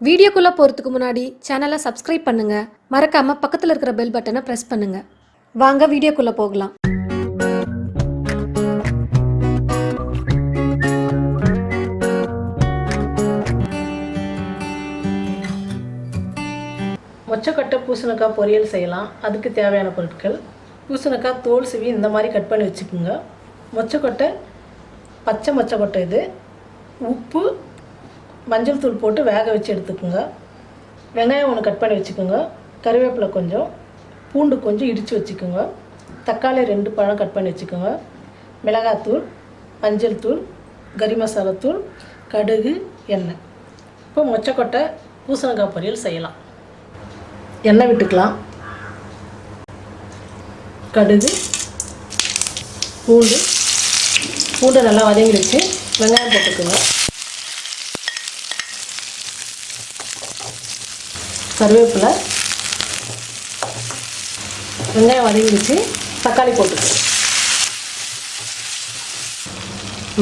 வீடியோக்குள்ள போறதுக்கு முன்னாடி சேனலை சப்ஸ்கிரைப் பண்ணுங்க. மறக்காம பக்கத்துல இருக்கிற பெல் பட்டனை பிரஸ் பண்ணுங்க. வாங்க வீடியோக்குள்ள போகலாம். மொச்சக்கொட்டை பூசணிக்காய் பொரியல் செய்யலாம். அதுக்கு தேவையான பொருட்கள்: பூசணிக்காய் தோல் சீவி இந்த மாதிரி கட் பண்ணி வச்சுக்கோங்க. மொச்சக்கொட்டை பச்சை மொச்சக்கொட்டை, இது உப்பு மஞ்சள் தூள் போட்டு வேக வச்சு எடுத்துக்கோங்க. வெங்காயம் ஒன்று கட் பண்ணி வச்சுக்கோங்க. கருவேப்பிலை கொஞ்சம், பூண்டு கொஞ்சம் இடித்து வச்சுக்கோங்க. தக்காளி 2 பழம் கட் பண்ணி வச்சுக்கோங்க. மிளகாத்தூள், மஞ்சள் தூள், கறி மசாலா தூள், கடுகு, எண்ணெய். இப்போ மொச்சக்கொட்டை பூசணிக்காய் பொரியல் செய்யலாம். எண்ணெய் விட்டுக்கலாம். கடுகு, பூண்டு நல்லா வதங்கிடுச்சு. வெங்காயம் போட்டுக்கோங்க. கருவேப்பிலை, வெங்காயம் வதங்கிடுச்சு. தக்காளி போட்டுக்கோங்க.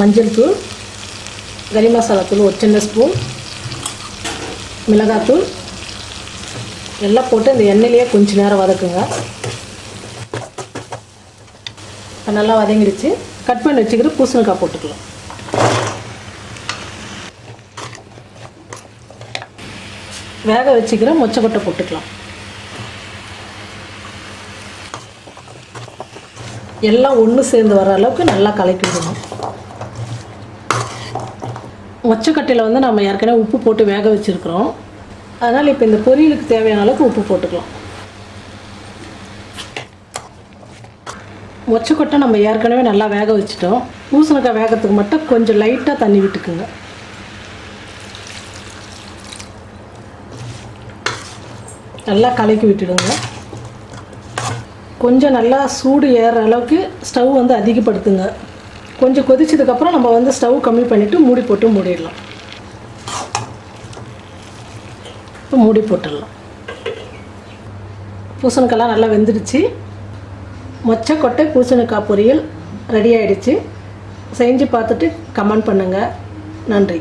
மஞ்சள் தூள், கறி மசாலா தூள் 1 சின்ன ஸ்பூன், மிளகாத்தூள் எல்லாம் போட்டு இந்த எண்ணெயிலேயே கொஞ்சம் நேரம் வதக்குங்க. நல்லா வதங்கிடுச்சு. கட் பண்ணி வச்சுக்கிட்டு பூசணிக்காய் போட்டுக்கலாம். வேக வச்சுக்கிற மொச்சக்கொட்டை போட்டுக்கலாம். எல்லாம் ஒன்று சேர்ந்து வர அளவுக்கு நல்லா கலக்கி விடணும். மொச்சக்கொட்டையில் வந்து நம்ம ஏற்கனவே உப்பு போட்டு வேக வச்சுருக்குறோம். அதனால் இப்போ இந்த பொரியலுக்கு தேவையான அளவுக்கு உப்பு போட்டுக்கலாம். மொச்சக்கொட்டை நம்ம ஏற்கனவே நல்லா வேக வச்சுட்டோம். பூசணிக்காய் வேகிறதுக்கு மட்டும் கொஞ்சம் லைட்டாக தண்ணி விட்டுக்குங்க. நல்லா கலக்கி விட்டுடுங்க. கொஞ்சம் நல்லா சூடு ஏறுற அளவுக்கு ஸ்டவ் வந்து அதிகப்படுத்துங்க. கொஞ்சம் கொதிச்சதுக்கப்புறம் நம்ம வந்து ஸ்டவ் கம்மி பண்ணிவிட்டு மூடி போட்டு மூடிடலாம். இப்போ மூடி போட்டுடலாம். பூசணிக்காய்லாம் நல்லா வெந்துடுச்சு. மொச்சக்கொட்டை பூசணிக்காய் பொரியல் ரெடி ஆகிடுச்சு. செஞ்சு பார்த்துட்டு கமெண்ட் பண்ணுங்கள். நன்றி.